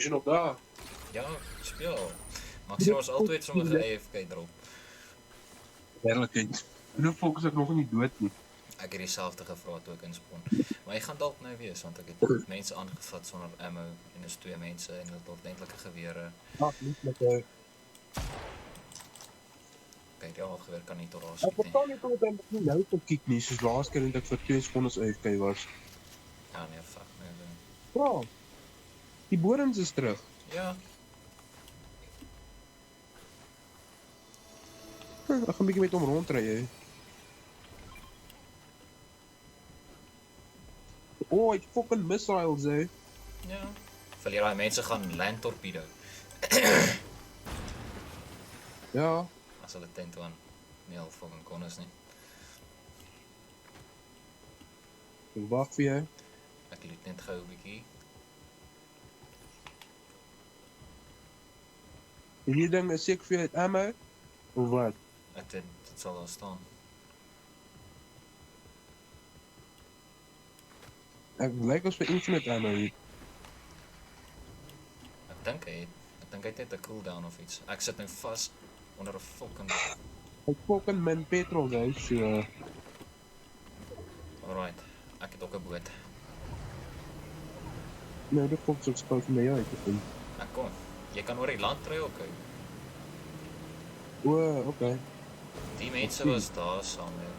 Is je nog daar? Ja, ik speel. Maar ik zie ons altijd sommige AFK erop. Eerlijkheid. Nu focus ek nog nie dood nie. Ek het dieselfde gevra toe ek inspawn. Maar jy gaan dalk nou wees want ek het mense aangevat sonder ammo en is 2 mense en hulle het ordentlike gewere. Ja, niet met Kyk, die geweer kan nie tot daar ek skiet nie. verstaan nie hoe ek nie nou kon kiek nie, soos laas keer dat ek vir 2 sekondes AFK was. Ja nee, fuck nee. Ja. Die bodens is terug. Ja, Ek gaan 'n bietjie met hom rondry hè. Oh, hy het fucking missiles hè. ja. Verleer daai mense gaan land torpedo Ja. as hulle tent aan nie al fucking kon is nie. Ek wag vir jou. Ek loot net gou 'n bietjie. Hierdie ding is seker vir jou uit ammo of wat? Dit sal daar staan. Ek lyk as vir infinite ammo hier. Ek dink hy het net 'n cooldown of iets. Ek sit nou vas onder 'n fucking. Ek fucking min petrol hè, so Alright, ek het ook 'n boot. nou dit kom so spook vir my uit te vind. Ek kom. Jy kan oor die land ry ook. O, okay. Die mense was daar saam met.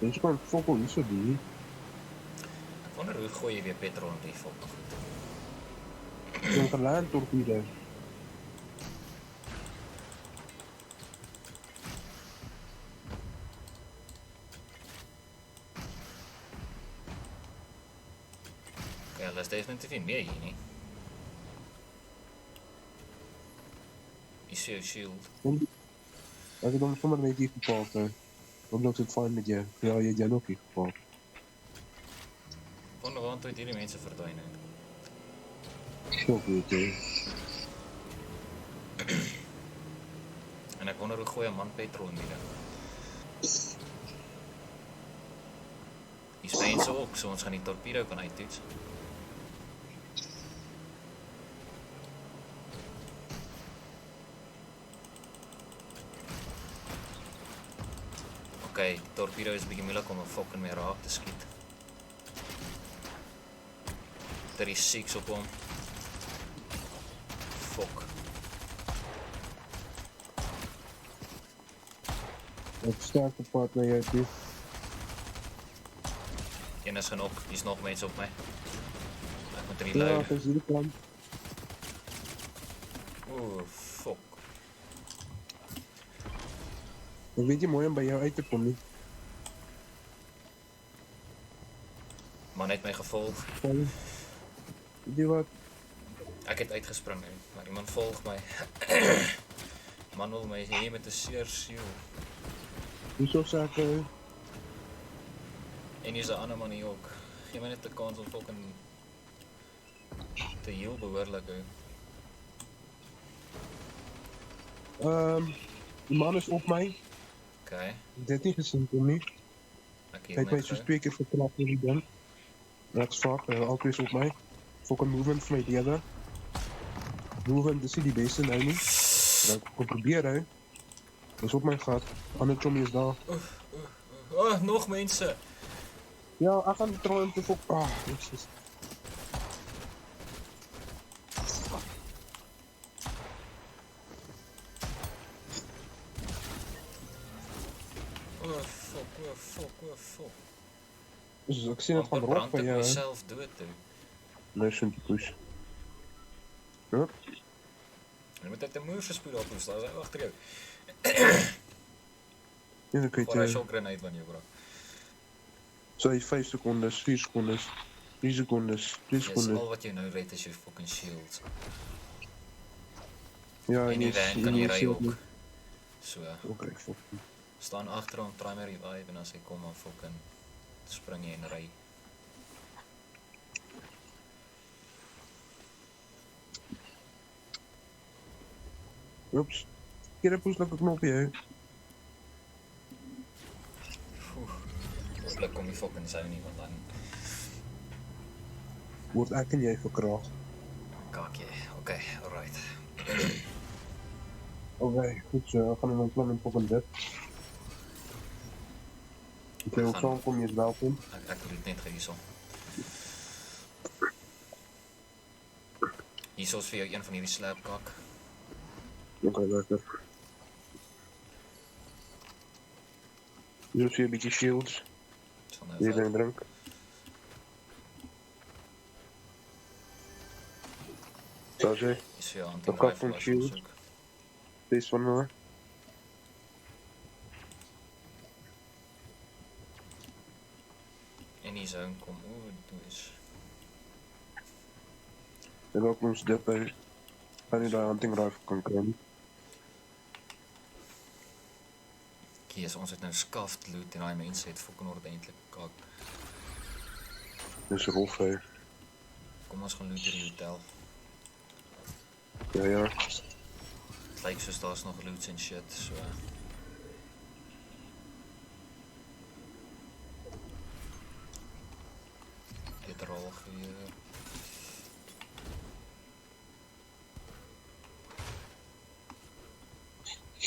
Dis kan fucking nie so doen. Ek wonder hoe gooi jy weer petrol in die fucking goed. Zo'n gelaan torpedo. Ja, hulle is definitief nie meer hier nie. Is jou shield. Ek het hom sommer net hier gepaak hè. Omdat dit fyn met jou. Ja, jy het jou ook hier gepaak. Wonder waar toe hierdie mense verdwyn het. Skok weet jy. En ek wonder hoe gooi 'n man petrol in hierdie. Hier's mense ook, so ons gaan die torpedo kan uittoets. Okay, die torpedo is bietjie moeilik om 'n fucking mee raak te skiet. Daar is 6 op hom. Fuck. Ek sterk op pad na jou toe. Een is genoeg, hier's nog mense op my. Ek moet Ja, reload. ek is hier kant. Oeh, fuck. Ek weet jy mooi om by jou uit te kom nie. Man het my gevolg. Weet jy wat? Ek het uitgespring nou, maar iemand volg my. Man wil my hê met 'n seer siel. Hoeso sê ek En hier's 'n ander man hier ook. Gee my net 'n kans om fucking te heal behoorlik. die man is op my. Okay, Ek het nie gesien kom nie. ek Hy heal het my net soos gou. 2 keer getrap met die ding. Ek's fuck, altyd is op my. Fucking movement vir my derde. Movement is nie die beste nou nie. Maar ek kan probeer hè. Dis op my gat. Ander chommy is daar. Oh, nog mense. Ja, ek gaan probeer om te fok. Ah, Jesus. Oh fuck, oh fuck, oh fuck. Dus ek sien dit gaan Amper rot brand by ek jou hè. myself dood toe. Nee, sien die push. Ja, Jy moet net 'n move gespoed op hoes, daar is hy agter jou. ja, ek weet Gooi hy jy. shock grenade van jou bro. So hy 5 sekondes, 4 sekondes, 3 sekondes, 2 Dis sekondes. al wat jy nou red is jou fucking shields. Ja, En die van kan jy ry ook. So, Okay, fuck. staan agter hom, try my revive en as hy kom dan fucking spring jy en ry. Oeps. Keer 'n push like 'n knopjie hè. Bly kom die fucking zone nie, want dan Word ek en jy verkraag. kak jy. Okay, alright. Okay, goed so, ek gaan in my plan en fucking dit. As jy wil Gaan- saamkom, jy is welkom. Ek wil dit net hierso. Hierso is vir jou een van hierdie slapkak. Okay, lekker. Hier is hier 'n bietjie shields. Sal nou Hier vat. ding drink. Zoals jy, Is vir jou kap van anti-rifle as jy shield. soek. dis van hulle. En die zone kom, toe is. En ook ons dit by gaan nie daai hunting rifle kan kry nie. Kies, ons het nou skaft loot en daai mense het fucking ordentlik kak. Dis rof hy. Kom ons gaan loot hierdie hotel. Ja. Het lyk soos daar's nog loots en shit, so. Dit rol geweer.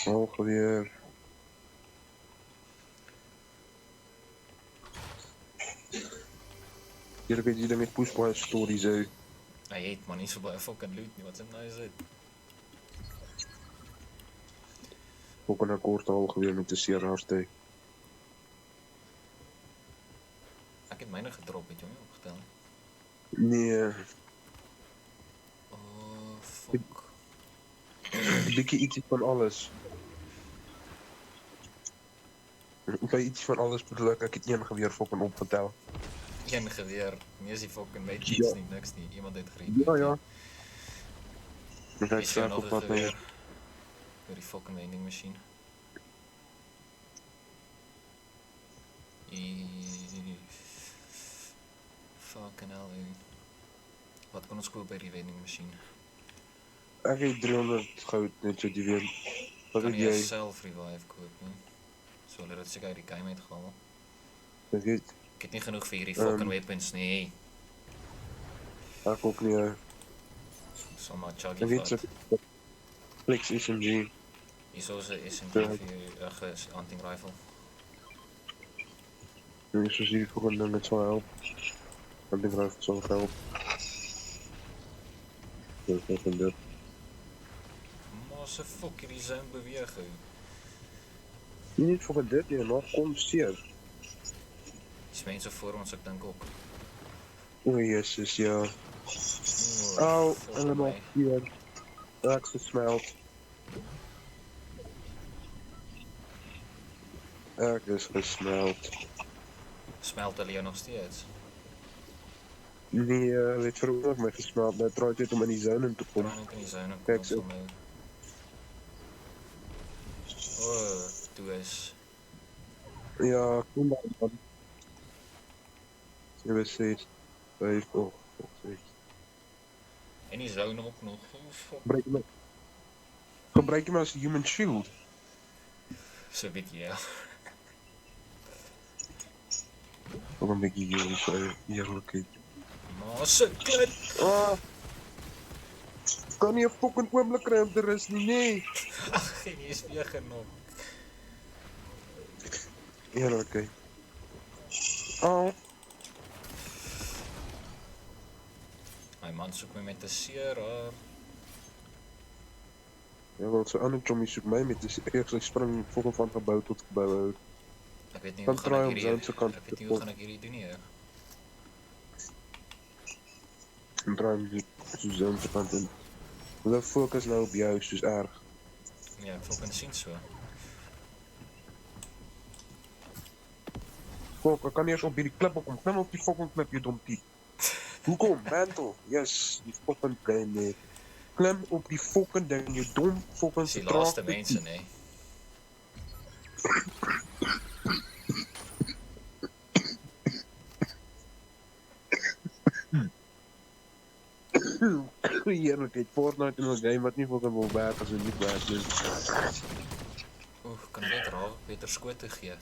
Al weer. Hier het jy dan met pushbaar stories uit. Hy het maar nie so baie fucking loot nie, wat se nou is dit? Ook 'n kort al geweer met 'n seer harte. Ek het myne gedrop, het jy hom nie opgetel nie? Nee, Oh, fuck. 'n bietjie ietsie van alles. By iets van alles bedoel ek het een geweer fucking opgetel. Een geweer, nie is die fucking met Ja. iets nie, niks nie. Iemand het gereed. Ja. Ek Is jy sê nog op 'n wat geweer? Vir die fucking vending machine. Fucking hell, ey. Wat kan ons koop by die vending machine? ek het 300 goud net so jy weet. Wat Kan het jy jy? self revive koop nie? So hulle het dit seker uit die game uitgehaal. Ek weet Ek het nie genoeg vir hierdie fucking weapons nie. ek ook nie. So maar Ek chuggy weet vat. so Flex SMG. Hierso is 'n SMG Ja. vir jou hunting rifle. Nee, so zie ik voor een ding, het zal helpen. Want ik geloof het zal helpen. Dat is een dit. Maar se fuck hierdie zone beweeg hy. Niet voor een dit, nee, nog kom zeer. Dis mense voor ons, ek dink ook. O, jezus, ja. Oeh, Au, volgens en dan nog my. hier. Raak gesmeld. Erg is gesmeld. Smelt hulle jou nog steeds? Nee, weet vroeger my gesmeld. Nou draai dit om in die zone in te Kom komen. net in die zone kom Kijk vir so. my. O, toe is. Ja, kom maar dan. 7, 6, 5, oh, 6. En die zone ook nog. Oh, fuck. Gebruik je maar als human shield. So bietjie ja. Ook een beetje hier, eerlijkheid. Maar se klein. Ah! Kan nie 'n fucking oomblik ruimte rus nie, nee. Ag, geen is weer genoeg. Eerlikheid. Oh, My man soek my met 'n seeraar. ja, want so ander chommy soek my met die ek spring fucking van gebou tot gebou uit. Ek weet nie Dan hoe gaan draai ek om hierdie zone se kant ek weet nie te hoe gaan ek hierdie doen nie. Hè. En draai hom so zone se kant in. Hulle fokus nou op jou soos erg. Ja, ek fucking sien so. Fuck, ek kan nie eens op hierdie klip kom. Klim op die fucking klip, jy dom tiet. Hoekom? Mantel. Yes, die fucking brain nee. Klim op die fucking ding, jy dom fucking Dis die laaste vertraagde mense, nê. Heerlijkheid, Fortnite in een game wat niet fucking wil werken als het niet werkt. Dus. Oeh, kan ek net raak beter skote gee.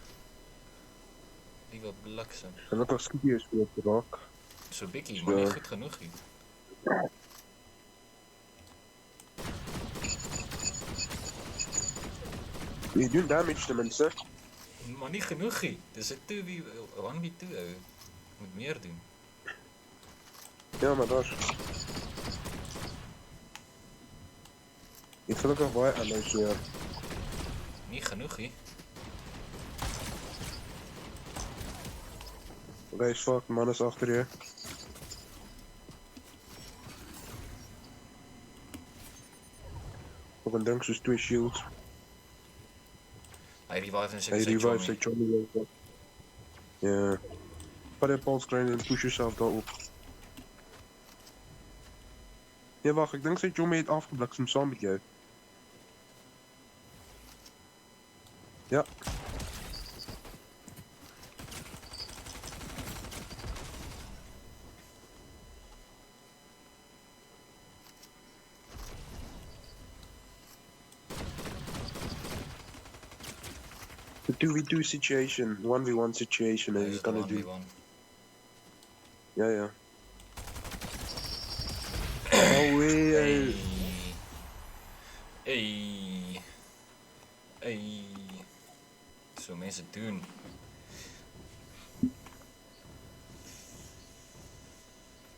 Liewe bliksem. Gelukkig skiet jy so op raak. So bietjie, So. maar nie goed genoeg nie. Jy doen damage ten minste. Maar nie genoeg nie. Dis 'n 1v2 ou. Moet meer doen. Ja, maar daar. Jy het gelukkig baie ammo so. Nie genoeg nie. Guys, fuck, man is agter jou. Op 'n ding soos 2 shields. Hy revive en Hy sy revive sy chommy. chommy. Ja. Vat die pulse grind en push yourself daarop. Ja, wag, ek dink sy chommy het afgebliksem saam met jou. Ja. The 2v2 situation, 1v1 situation, Hy jy is kan die dit doen. 1v1. Ja, ja. Oh, Hey. hey. Hey. Hey. So mense doen.